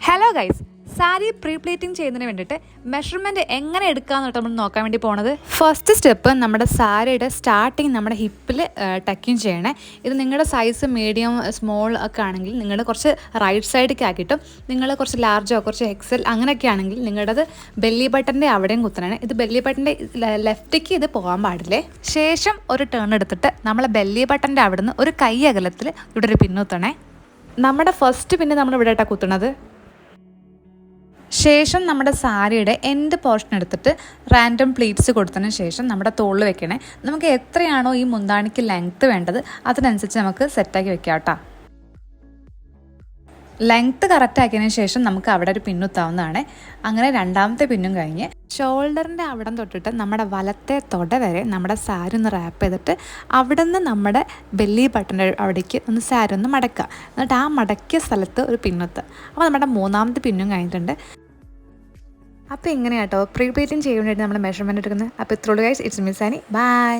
Hello guys, sari pre plating ചെയ്യുന്നതിന് വേണ്ടിയിട്ട് measurement എങ്ങനെ എടുക്കാമെന്ന് നമ്മൾ നോക്കാൻ വേണ്ടി പോണത്. ഫസ്റ്റ് സ്റ്റെപ്പ് നമ്മുടെ സാരിയുടെ സ്റ്റാർട്ടിങ് നമ്മുടെ ഹിപ്പിൽ ടക്കിങ് ചെയ്യണേ. ഇത് നിങ്ങളുടെ സൈസ് മീഡിയം സ്മോൾ ഒക്കെ ആണെങ്കിൽ നിങ്ങൾ കുറച്ച് റൈറ്റ് സൈഡിലേക്ക് ആക്കിയിട്ടും നിങ്ങൾ കുറച്ച് ലാർജോ കുറച്ച് എക്സൽ അങ്ങനെയൊക്കെ ആണെങ്കിൽ നിങ്ങളുടേത് ബെല്ലി ബട്ടൻ്റെ അവിടെയും കുത്തണേ. ഇത് ബെല്ലി ബട്ടൻ്റെ ലെഫ്റ്റിലേക്ക് ഇത് പോകാൻ പാടില്ലേ. ശേഷം ഒരു ടേൺ എടുത്തിട്ട് നമ്മളെ ബെല്ലി ബട്ടൻ്റെ അവിടെ നിന്ന് ഒരു കൈ അകലത്തിൽ ഇവിടെ ഒരു പിന്നുത്തണേ. നമ്മുടെ ഫസ്റ്റ് പിന്നെ നമ്മൾ ഇവിടെ ഇട്ടാണ് കുത്തണത്. ശേഷം നമ്മുടെ സാരിയുടെ എൻഡ് പോർഷൻ എടുത്തിട്ട് റാൻഡം പ്ലീറ്റ്സ് കൊടുത്തതിന് ശേഷം നമ്മുടെ തോളിൽ വെക്കണേ. നമുക്ക് എത്രയാണോ ഈ മുന്താണിക്ക് ലെങ്ത്ത് വേണ്ടത് അതിനനുസരിച്ച് നമുക്ക് സെറ്റാക്കി വെക്കാം കേട്ടോ. ലെങ്ത്ത് കറക്റ്റ് ആക്കിയതിന് ശേഷം നമുക്ക് അവിടെ ഒരു പിന്നുത്താവുന്നതാണ്. അങ്ങനെ രണ്ടാമത്തെ പിന്നും കഴിഞ്ഞ് ഷോൾഡറിൻ്റെ അവിടം തൊട്ടിട്ട് നമ്മുടെ വലത്തെ തൊട വരെ നമ്മുടെ സാരി ഒന്ന് റാപ്പ് ചെയ്തിട്ട് അവിടെ നിന്ന് നമ്മുടെ ബെല്ലി ബട്ടൻ്റെ അവിടേക്ക് ഒന്ന് സാരി ഒന്ന് മടക്കുക. എന്നിട്ട് ആ മടക്കിയ സ്ഥലത്ത് ഒരു പിന്നുത്തുക. അപ്പോൾ നമ്മുടെ മൂന്നാമത്തെ പിന്നും കഴിഞ്ഞിട്ടുണ്ട്. അപ്പോൾ ഇങ്ങനെ കേട്ടോ പ്രീ പ്ലേറ്റിംഗ് ചെയ്യാൻ വേണ്ടിയിട്ട് നമ്മൾ മെഷർമെൻറ്റ് എടുക്കുന്നത്. അപ്പോൾ ഇത്രയുള്ളൂ guys. It's me Sani. By.